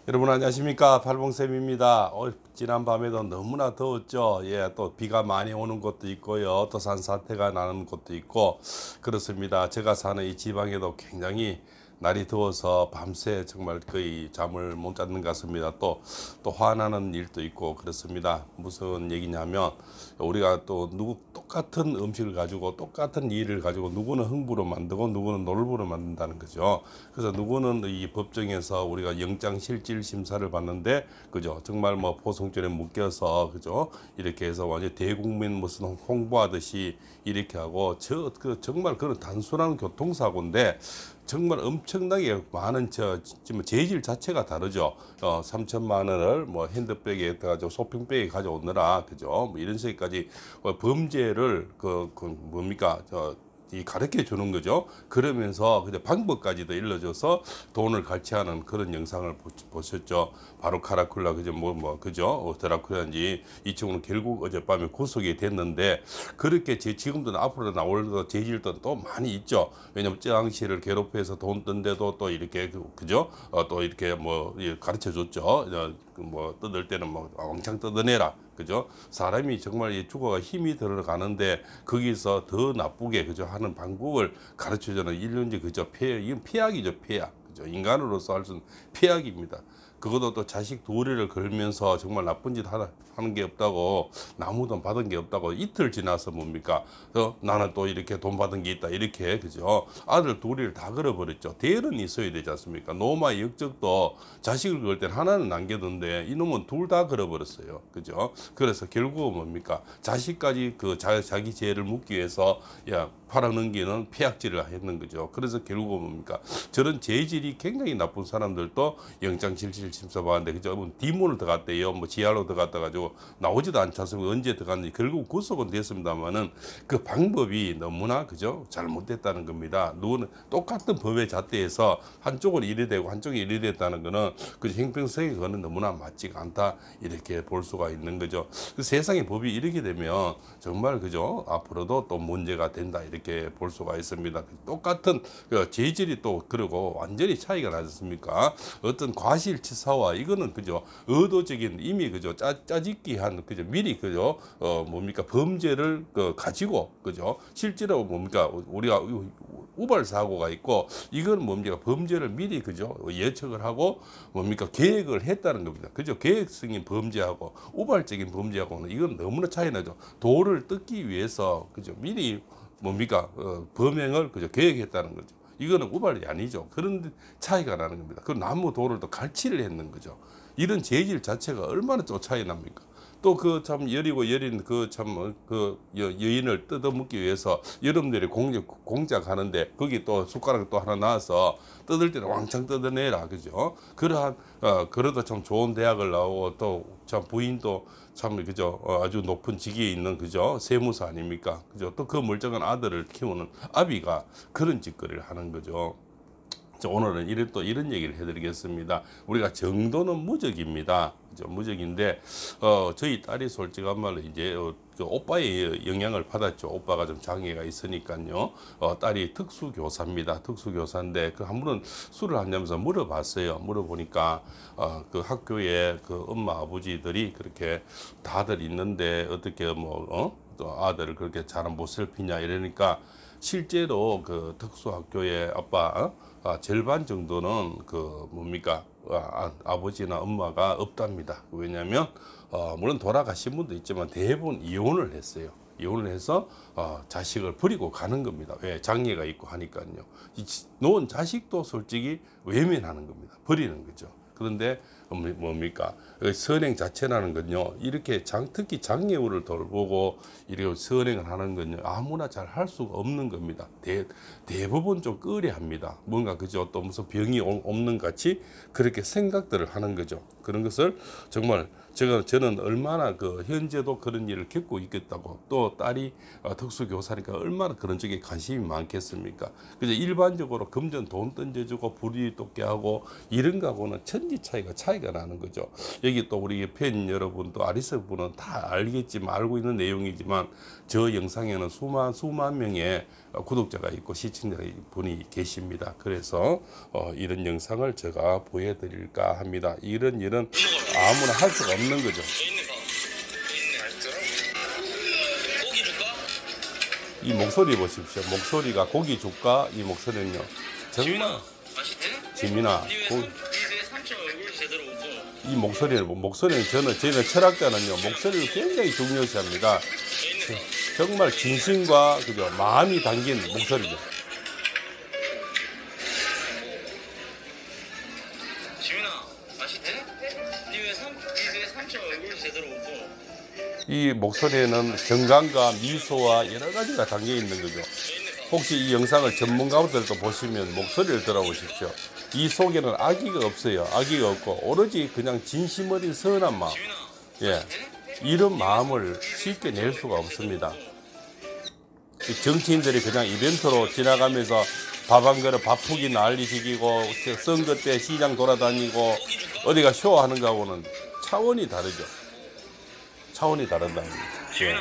여러분 안녕하십니까, 팔봉쌤입니다. 지난 밤에도 너무나 더웠죠. 예, 또 비가 많이 오는 곳도 있고요, 또 산사태가 나는 곳도 있고 그렇습니다. 제가 사는 이 지방에도 굉장히 날이 더워서 밤새 정말 거의 잠을 못 잤는 것 같습니다. 또 화나는 일도 있고 그렇습니다. 무슨 얘기냐면, 우리가 또 똑같은 음식을 가지고 똑같은 일을 가지고 누구는 흥부로 만들고 누구는 놀부로 만든다는 거죠. 그래서 누구는 이 법정에서 우리가 영장실질 심사를 받는데, 그죠, 정말 뭐 포송줄에 묶여서, 그죠, 이렇게 해서 완전 대국민 무슨 홍보하듯이 이렇게 하고, 정말 그런 단순한 교통사고인데 정말 엄청나게 많은 지금 재질 자체가 다르죠. 3천만 원을 뭐 핸드백에 가지고 쇼핑백에 가져오느라, 그죠, 뭐 이런 식까지 범죄를 뭡니까, 이 가르쳐 주는 거죠. 그러면서 그냥 방법까지도 일러줘서 돈을 갈취하는 그런 영상을 보셨죠. 바로 카라쿨라, 그죠, 그죠, 드라큘라인지 이 친구는 결국 어젯밤에 구속이 됐는데, 그렇게 지금도 앞으로 나올 재질도 또 많이 있죠. 왜냐면 쯔앙시를 괴롭혀서 돈 뜬데도 또 이렇게 그죠, 또 이렇게 뭐 가르쳐 줬죠. 뭐 뜯을 때는 뭐 왕창 뜯어내라, 그죠. 사람이 정말 죽어가 힘이 들어가는데 거기서 더 나쁘게, 그죠, 하는 방법을 가르쳐주는 일륜지, 그죠. 이건 폐악이죠, 폐악. 그죠. 인간으로서 할 수 있는 폐악입니다. 그것도 또 자식 도리를 걸면서 정말 나쁜 짓 하는 게 없다고, 나무돈 받은 게 없다고 이틀 지나서 뭡니까, 나는 또 이렇게 돈 받은 게 있다, 이렇게, 그죠. 아들 도리를 다 걸어버렸죠. 대는 있어야 되지 않습니까? 노마의 역적도 자식을 그을 땐 하나는 남겨둔데 이놈은 둘 다 걸어버렸어요, 그죠. 그래서 결국은 뭡니까, 자식까지 자기 죄를 묻기 위해서 팔아넘기는 폐악질을 했는 거죠. 그래서 결국은 뭡니까, 저런 죄질이 굉장히 나쁜 사람들도 영장실질 심사받는데, 그죠, 디몬을 들어갔대요. 뭐 지하로 들어갔다 가지고 나오지도 않지 않습니까? 언제 들어갔는지. 결국 구속은 됐습니다만은 그 방법이 너무나, 그죠, 잘못됐다는 겁니다. 누구는 똑같은 법의 잣대에서 한쪽은 이래 되고 한쪽이 이래 됐다는 거는 그 형평성이, 그거는 너무나 맞지가 않다, 이렇게 볼 수가 있는 거죠. 그 세상의 법이 이렇게 되면 정말, 그죠, 앞으로도 또 문제가 된다, 이렇게 볼 수가 있습니다. 똑같은 재질이 또 그러고 완전히 차이가 나지 않습니까? 어떤 과실치사와 이거는, 그죠, 의도적인 이미, 그죠, 짜집기 한, 그죠, 미리, 그죠, 뭡니까, 범죄를 가지고, 그죠, 실제로 뭡니까, 우리가 우발 사고가 있고, 이건 뭡니까, 범죄를 미리, 그죠, 예측을 하고 뭡니까, 계획을 했다는 겁니다. 그죠. 계획성인 범죄하고 우발적인 범죄하고는 이건 너무나 차이 나죠. 도를 뜯기 위해서, 그죠, 미리 뭡니까, 범행을, 그죠, 계획했다는 거죠. 이거는 우발이 아니죠. 그런 차이가 나는 겁니다. 그 나무 돌을 또 갈취를 했는 거죠. 이런 재질 자체가 얼마나 또 차이 납니까? 또 그 참 여리고 여린 여인을 뜯어먹기 위해서 여러분들이 공작하는데, 거기 또 숟가락 또 하나 놔서 뜯을 때는 왕창 뜯어내라, 그죠. 그래도 참 좋은 대학을 나오고 또 참 부인도 참, 그죠, 아주 높은 직위에 있는, 그죠, 세무사 아닙니까, 그죠. 또 그 멀쩡한 아들을 키우는 아비가 그런 짓거리를 하는 거죠. 오늘은 이런 얘기를 해드리겠습니다. 우리가 정도는 무적입니다. 그죠? 무적인데, 저희 딸이 솔직한 말로 이제, 오빠의 영향을 받았죠. 오빠가 좀 장애가 있으니까요. 딸이 특수교사입니다. 특수교사인데, 한 번은 술을 한잔하면서 물어봤어요. 물어보니까, 그 학교에 그 엄마, 아버지들이 그렇게 다들 있는데, 어떻게 또 아들을 그렇게 잘 못 살피냐, 이러니까, 실제로 그 특수학교에 아빠, 절반 정도는 그 뭡니까, 아버지나 엄마가 없답니다. 왜냐하면 물론 돌아가신 분도 있지만 대부분 이혼을 했어요. 이혼을 해서 자식을 버리고 가는 겁니다. 왜? 장애가 있고 하니까요. 놓은 자식도 솔직히 외면하는 겁니다. 버리는 거죠. 그런데 뭡니까, 선행 자체라는 건요, 이렇게 특히 장애우를 돌보고 이렇게 선행을 하는 건요, 아무나 잘 할 수가 없는 겁니다. 대부분 좀 꺼려합니다. 뭔가, 그죠, 또 무슨 병이 없는 같이 그렇게 생각들을 하는 거죠. 그런 것을 정말 저는 얼마나 현재도 그런 일을 겪고 있겠다고, 또 딸이 특수교사니까 얼마나 그런 쪽에 관심이 많겠습니까. 그죠. 일반적으로 금전 돈 던져주고 부리 돕게 하고 이런 거하고는 전혀 얼마든지 차이가 나는 거죠. 여기 또 우리 팬 여러분도 아리스 분은 다 알겠지만 알고 있는 내용이지만 저 영상에는 수만 명의 구독자가 있고 시청자 분이 계십니다. 그래서 이런 영상을 제가 보여드릴까 합니다. 이런 일은 아무나 할 수가 없는 거죠. 이 목소리 보십시오. 목소리가 고기 줄까? 이 목소리는요. 정말 지민아, 이 목소리는 저는 철학자는요 목소리를 굉장히 중요시합니다. 정말 진심과 그죠 마음이 담긴 목소리죠. 지민아, 맛있대? 니왜 삼촌 얼굴 제대로 못 보? 이 목소리에는 정감과 미소와 여러 가지가 담겨 있는 거죠. 혹시 이 영상을 전문가분들도 보시면 목소리를 들어보십시오. 이 속에는 악의가 없어요. 악의가 없고 오로지 그냥 진심 어린 선한 마음. 예, 이런 마음을 쉽게 낼 수가 없습니다. 정치인들이 그냥 이벤트로 지나가면서 밥 한 그릇 바쁘기 난리식이고 선거 때 시장 돌아다니고 어디가 쇼하는 거하고는 차원이 다르죠. 차원이 다르다. 예.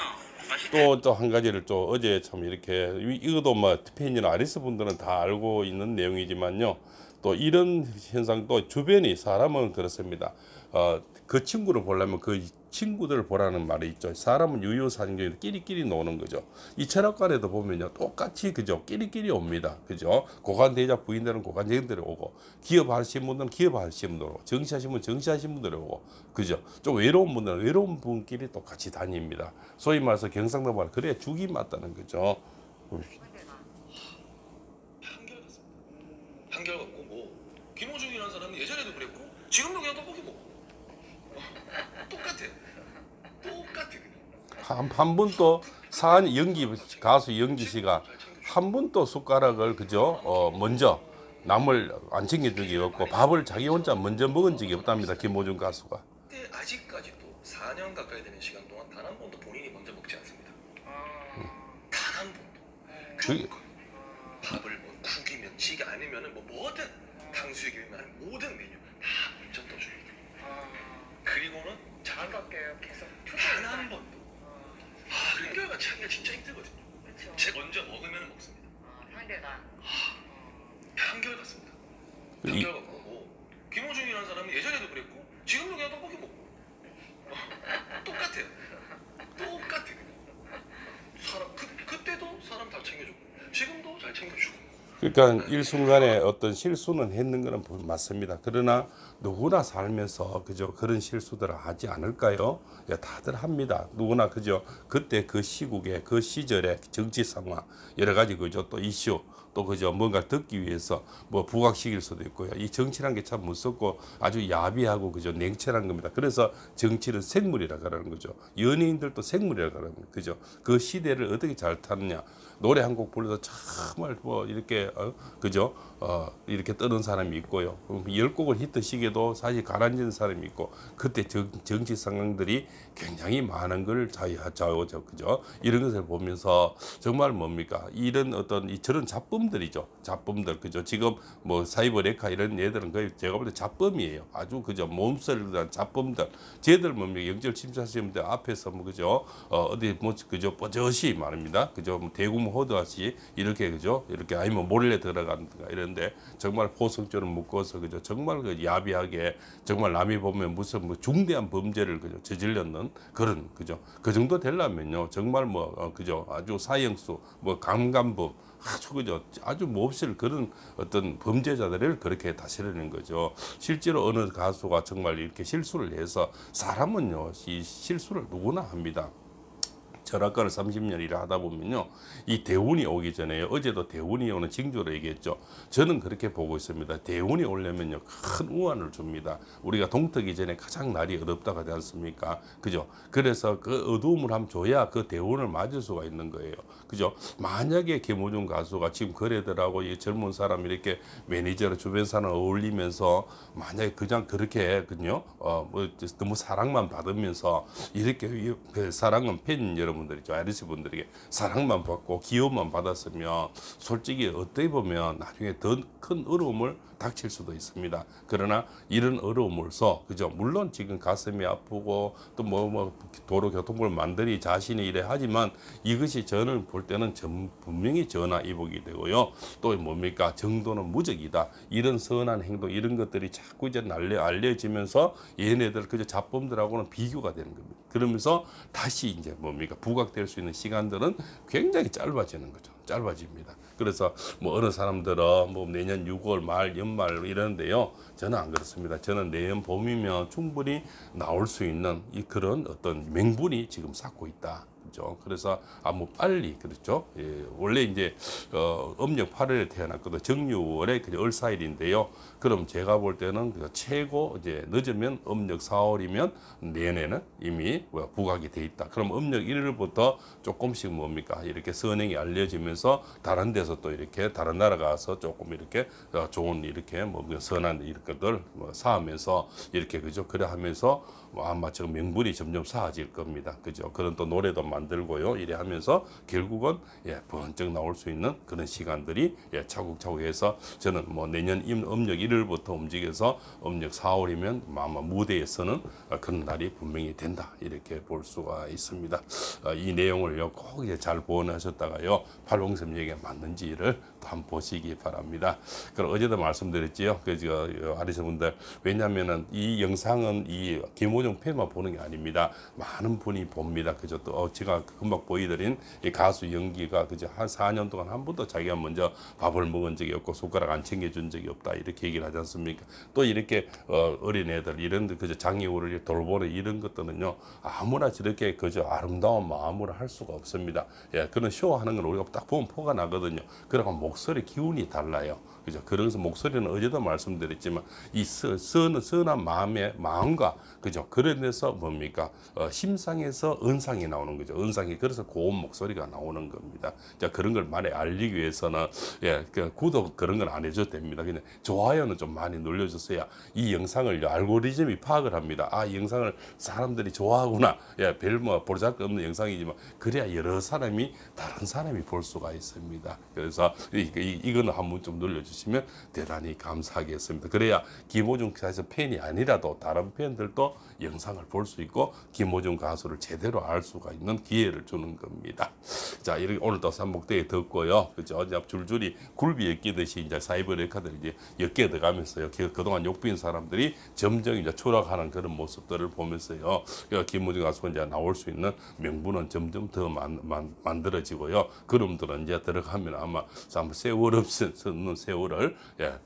또 한 가지를 또 어제 참 이렇게 이것도 뭐 팬이나 아리스 분들은 다 알고 있는 내용이지만요. 또 이런 현상도 주변이 사람은 그렇습니다. 그 친구를 보려면 그 친구들을 보라는 말이 있죠. 사람은 유유상종이 끼리끼리 노는 거죠. 이 철학관에도 보면요, 똑같이 그죠, 끼리끼리 옵니다. 그죠? 고관대자 부인들은 고관대자들이 오고, 기업하시는 분들은 기업하시는 분들 오고, 정치하시는 분들은 정치하시는 분들이 오고, 그죠? 좀 외로운 분들은 외로운 분끼리 또 같이 다닙니다. 소위 말해서 경상도 말 그래야 죽이 맞다는 거죠. 한결같고 뭐 김호중이라는 사람은 예전에도 그랬고 지금도 그냥 떡볶이 먹고 똑같아 그냥. 한 분 또 가수 영기 씨가 한 분 또 숟가락을 그죠 먼저 남을 안 챙겨 적이 없고 밥을 자기 혼자 먼저 먹은 적이 없답니다. 김호중 가수가. 근데 아직까지도 4년 가까이 되는 시간 동안 단 한 번도 본인이 먼저 먹지 않습니다. 단 한 번도. 밥을 뭐 국이면 찌개 아니면은 뭐든 탕수육이면 모든 메뉴 다 먼저 떠줍니다. 그리고는 반갑게요. 계속 단 한 번도. 한결과 차이가 진짜 힘들거든요. 제가 먼저 먹으면 먹습니다. 상대가 한결 같습니다. 한결 같고 뭐 김호중이라는 사람은 예전에도 그랬고 지금도 그냥 떡볶이 먹고 똑같아요. 그냥. 사람 그때도 사람 다 챙겨주고 지금도 잘 챙겨주고. 그러니까 일순간에 어떤 실수는 했는 거는 맞습니다. 그러나 누구나 살면서 그죠 그런 실수들을 하지 않을까요? 예, 다들 합니다. 누구나 그죠 그때 그 시국에 그 시절에 정치 상황 여러 가지 그죠 또 이슈 또 그죠 뭔가 듣기 위해서 뭐 부각시킬 수도 있고요. 이 정치란 게 참 무섭고 아주 야비하고 그죠 냉철한 겁니다. 그래서 정치는 생물이라 그러는 거죠. 연예인들도 생물이라 그러는 거죠. 그죠 그 시대를 어떻게 잘 타느냐. 노래 한 곡 불러서 정말 뭐 이렇게 그죠 이렇게 뜨는 사람이 있고요. 10곡을 히트시켜도 사실 가라앉은 사람이 있고 그때 정치 상황들이 굉장히 많은 걸 좌우죠. 그죠 이런 것을 보면서 정말 뭡니까 이런 어떤 저런 잡범들이죠. 잡범들 그죠 지금 뭐 사이버 레카 이런 애들은 거의 제가 볼 때 잡범이에요. 아주 그죠 몸살들한 잡범들 쟤들 뭡니까 영절 침투하시는데 앞에서 뭐 그죠 어디 뭐 그죠 뻗젓이 말입니다. 그죠 뭐 대구 호드하시 이렇게 그죠 이렇게 아니면 몰래 들어간다가 이런데 정말 포성줄을 묶어서 그죠 정말 그 야비하게 정말 남이 보면 무슨 뭐 중대한 범죄를 그죠 저질렀는 그런 그죠 그 정도 되려면요 정말 뭐 그죠 아주 사형수 뭐 강간범 아주 그죠 아주 몹쓸 그런 어떤 범죄자들을 그렇게 다스리는 거죠. 실제로 어느 가수가 정말 이렇게 실수를 해서 사람은요 이 실수를 누구나 합니다. 철학가를 30년 일을 하다 보면요 이 대운이 오기 전에 어제도 대운이 오는 징조로 얘기했죠. 저는 그렇게 보고 있습니다. 대운이 오려면요 큰 우환을 줍니다. 우리가 동트기 전에 가장 날이 어둡다고 하지 않습니까? 그죠? 그래서 그 어두움을 한번 줘야 그 대운을 맞을 수가 있는 거예요. 그죠? 만약에 김호중 가수가 지금 거래들하고 이 젊은 사람 이렇게 매니저로 주변 사람 어울리면서 만약에 그냥 그렇게 그죠 뭐 너무 사랑만 받으면서 이렇게 그 사랑은 팬 여러분 여러분들 있죠. 아저씨 분들에게 사랑만 받고 기업만 받았으면 솔직히 어떻게 보면 나중에 더 큰 어려움을 닥칠 수도 있습니다. 그러나 이런 어려움으로써 그죠. 물론 지금 가슴이 아프고 또 뭐 도로교통법을 만들이 자신이 이래 하지만 이것이 저는 볼 때는 분명히 전화 이복이 되고요. 또 뭡니까 정도는 무적이다. 이런 선한 행동 이런 것들이 자꾸 이제 알려지면서 얘네들 그저 잡범들하고는 비교가 되는 겁니다. 그러면서 다시 이제 뭡니까 부각될 수 있는 시간들은 굉장히 짧아지는 거죠. 짧아집니다. 그래서 뭐 어느 사람들은 뭐 내년 6월 말 연말 이러는데요. 저는 안 그렇습니다. 저는 내년 봄이면 충분히 나올 수 있는 이 그런 어떤 명분이 지금 쌓고 있다. 그렇죠? 그래서 아무 빨리 그렇죠. 예, 원래 이제 음력 8월에 태어났거든. 정유월에 그 을사일인데요. 그럼 제가 볼 때는 최고 이제 늦으면 음력 4월이면 내년에는 이미 부각이 돼 있다. 그럼 음력 1일부터 조금씩 뭡니까 이렇게 선행이 알려지면서 다른 데서 또 이렇게 다른 나라 가서 조금 이렇게 좋은 이렇게 뭐 선한 이런 것들 쌓으면서 이렇게 그죠. 그래 하면서 아마 지금 명분이 점점 쌓아질 겁니다. 그죠? 그런 또 노래도 만들고요. 이래 하면서 결국은 번쩍 나올 수 있는 그런 시간들이 차곡차곡 해서 저는 뭐 내년 음력 1일부터 움직여서 음력 4월이면 아마 무대에서는 그런 날이 분명히 된다. 이렇게 볼 수가 있습니다. 이 내용을요 꼭 이제 잘 보완하셨다가요 팔봉샘 얘기가 맞는지를 또 한번 보시기 바랍니다. 그럼 어제도 말씀드렸지요. 아리스분들 왜냐하면은 이 영상은 이 김호중 팬만 보는 게 아닙니다. 많은 분이 봅니다. 그죠? 또 제가 금방 보여드린 이 가수 연기가 그죠? 한 4년 동안 한 번도 자기가 먼저 밥을 먹은 적이 없고 손가락 안 챙겨준 적이 없다 이렇게 얘기를 하지 않습니까? 또 이렇게 어린 애들 이런 그저 장애우를 돌보는 이런 것들은요 아무나 저렇게 그저 아름다운 마음으로 할 수가 없습니다. 예, 그런 쇼하는 걸 우리가 딱 보면 포가 나거든요. 그러고 목소리 기운이 달라요. 그죠? 그래서 목소리는 어제도 말씀드렸지만 이 선한 마음과 그죠? 그래서 뭡니까? 심상에서 은상이 나오는 거죠. 은상이 그래서 고운 목소리가 나오는 겁니다. 자, 그런 걸 많이 알리기 위해서는 구독 그런 건 안 해줘도 됩니다. 그냥 좋아요는 좀 많이 눌러주세요. 이 영상을 알고리즘이 파악을 합니다. 아, 이 영상을 사람들이 좋아하구나. 별 볼잘것없는 영상이지만 그래야 여러 사람이 다른 사람이 볼 수가 있습니다. 그래서 이거는 한번 좀 눌러주시면 대단히 감사하겠습니다. 그래야 김호중 가수 팬이 아니라도 다른 팬들도 영상을 볼 수 있고 김호중 가수를 제대로 알 수가 있는 기회를 주는 겁니다. 자, 이렇게 오늘도 삼복대에 덮고요. 그죠? 줄줄이 굴비 엮이듯이 이제 사이버 레카들이 이제 엮여 들어가면서요. 그동안 욕빈 사람들이 점점 이제 추락하는 그런 모습들을 보면서요. 김호중 가수가 이제 나올 수 있는 명분은 점점 더 만들어지고요. 그rum들은 이제 들어가면 아마 세월 없는 세월을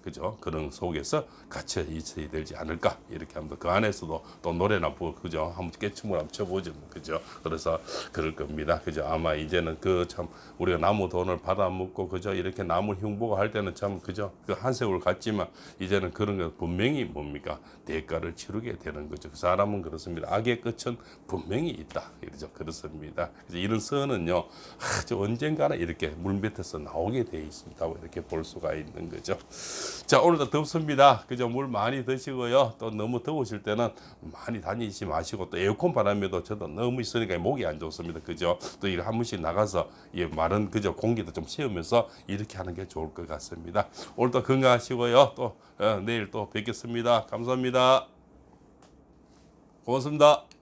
그죠? 그런 속에서 갇혀 있어야 되지 않을까 이렇게 합니다. 그 안에서도 또 노래나 그죠? 한번 깨춤을 한번 춰보죠. 그죠? 그래서 그럴 겁니다. 그죠? 아마 이제는 그 참 우리가 나무 돈을 받아먹고 그죠? 이렇게 나무 흉보고 할 때는 참 그죠? 그 한 세월 갔지만 이제는 그런 거 분명히 뭡니까? 대가를 치르게 되는 거죠. 그 사람은 그렇습니다. 악의 끝은 분명히 있다. 그죠? 그렇습니다. 그래서 이런 선은요, 언젠가는 이렇게 물밑에서 나오게 돼 있다고 이렇게 볼 수가 있는 거죠. 자, 오늘도 덥습니다. 그죠? 물 많이 드시고요. 또 너무 더우실 때는 많이 다니지 마시고 또 에어컨 바람에도 저도 너무 있으니까 목이 안 좋습니다. 그죠? 또 이거 한 번씩 나가서 이 마른 그죠? 공기도 좀 채우면서 이렇게 하는 게 좋을 것 같습니다. 오늘도 건강하시고요. 또 내일 또 뵙겠습니다. 감사합니다. 고맙습니다.